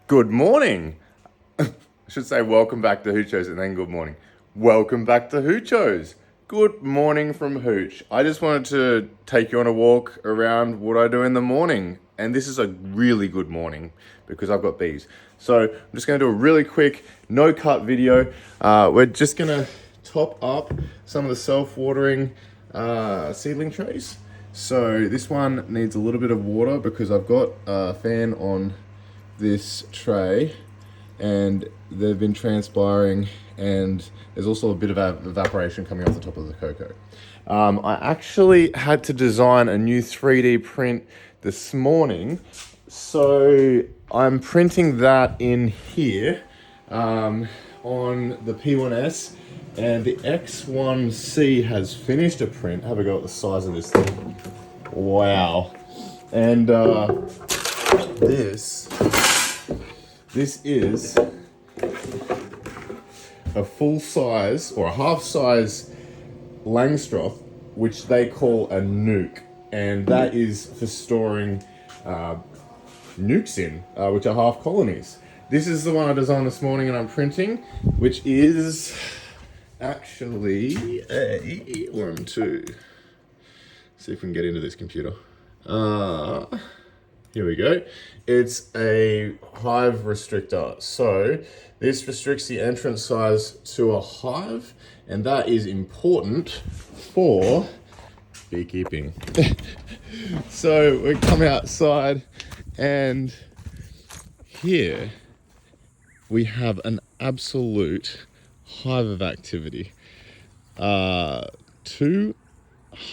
Good morning. I should say welcome back to Hoochos and then good morning. Welcome back to Hoochos. Good morning from Hooch. I just wanted to take you on a walk around what I do in the morning. And this is a really good morning because I've got bees. So I'm just going to do a really quick no cut video. We're just going to top up some of the self-watering seedling trays. So this one needs a little bit of water because I've got a fan on this tray and they've been transpiring, and there's also a bit of evaporation coming off the top of the cocoa. I actually had to design a new 3D print this morning, so I'm printing that in here on the P1S, and the X1C has finished a print. Have a go at the size of this thing. Wow. And this is a full size or a half size Langstroth, which they call a nuke, and that is for storing nukes in, which are half colonies. This is the one I designed this morning and I'm printing, which is actually a worm 2. See if we can get into this computer. Here we go. It's a hive restrictor. So this restricts the entrance size to a hive, and that is important for beekeeping. So we come outside, and here we have an absolute hive of activity. 2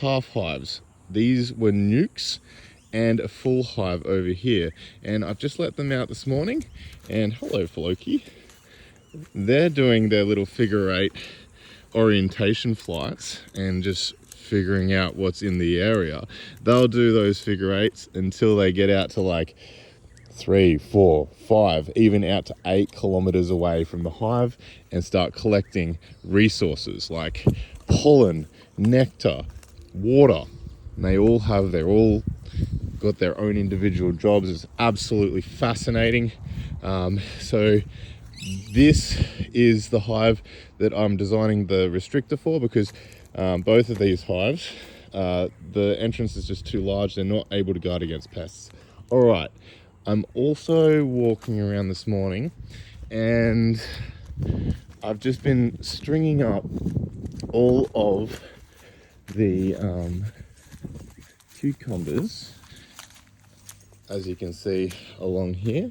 half hives. These were nukes and a full hive over here, and I've just let them out this morning, and hello Floki, they're doing their little figure 8 orientation flights and just figuring out what's in the area. They'll do those figure 8s until they get out to like 3, 4, 5, even out to 8 kilometers away from the hive and start collecting resources like pollen, nectar, water. And they're all got their own individual jobs. It's absolutely fascinating. So this is the hive that I'm designing the restrictor for, because both of these hives, the entrance is just too large. They're not able to guard against pests. All right, I'm also walking around this morning, and I've just been stringing up all of the cucumbers. As you can see along here,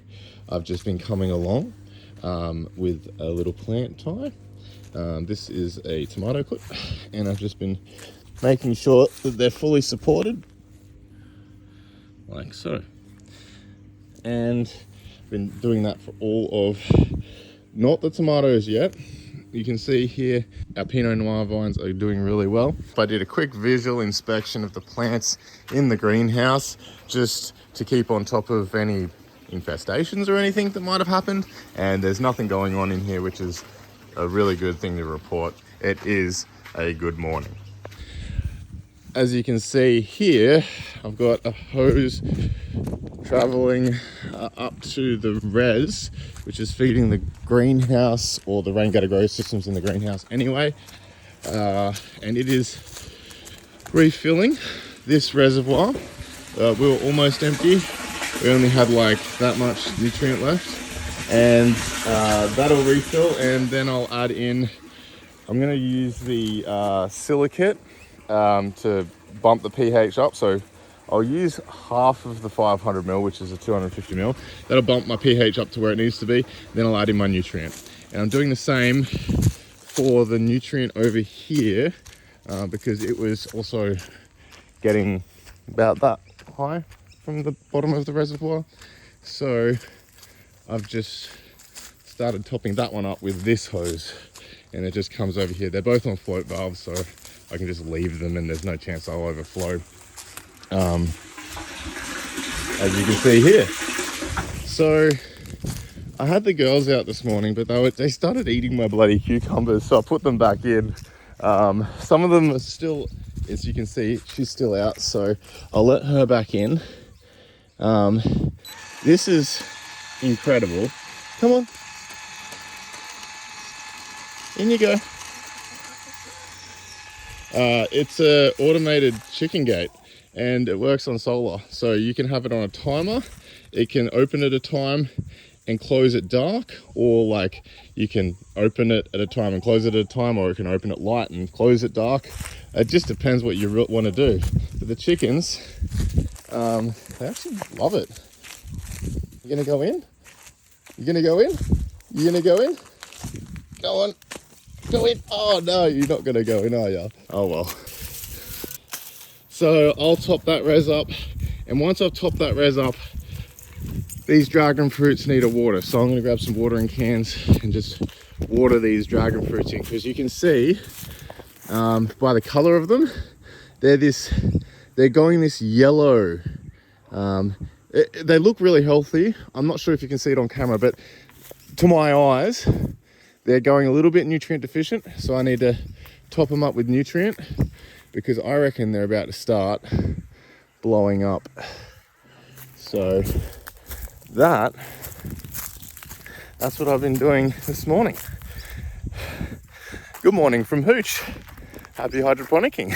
I've just been coming along with a little plant tie. This is a tomato clip, and I've just been making sure that they're fully supported, like so. And I've been doing that for all of, not the tomatoes yet. You can see here our Pinot Noir vines are doing really well. I did a quick visual inspection of the plants in the greenhouse just to keep on top of any infestations or anything that might have happened. And there's nothing going on in here, which is a really good thing to report. It is a good morning. As you can see here, I've got a hose traveling up to the res, which is feeding the greenhouse, or the rain gutter grow systems in the greenhouse anyway. And it is refilling this reservoir. We were almost empty. We only had like that much nutrient left, and that'll refill, and then I'll add in, I'm going to use the silicate to bump the pH up. So I'll use half of the 500 ml, which is a 250 ml. That'll bump my pH up to where it needs to be. Then I'll add in my nutrient. And I'm doing the same for the nutrient over here because it was also getting about that high from the bottom of the reservoir. So I've just started topping that one up with this hose, and it just comes over here. They're both on float valves, so I can just leave them and there's no chance I'll overflow. As you can see here. So I had the girls out this morning, but they started eating my bloody cucumbers, so I put them back in. Some of them are still, as you can see, she's still out, so I'll let her back in. This is incredible. Come on. In you go. It's a automated chicken gate and it works on solar. So you can have it on a timer. It can open at a time and close it dark, or like you can open it at a time and close it at a time, or it can open it light and close it dark. It just depends what you want to do. But the chickens, they actually love it. You gonna go in? You gonna go in? You gonna go in? Go on. Go in. Oh no, you're not gonna go in, are you? Oh well. So I'll top that res up, and once I've topped that res up, these dragon fruits need a water. So I'm gonna grab some watering cans and just water these dragon fruits in, because you can see by the color of them, they're going this yellow. They look really healthy. I'm not sure if you can see it on camera, but to my eyes, they're going a little bit nutrient deficient. So I need to top them up with nutrient, because I reckon they're about to start blowing up. So that's what I've been doing this morning. Good morning from Hooch. Happy hydroponicking.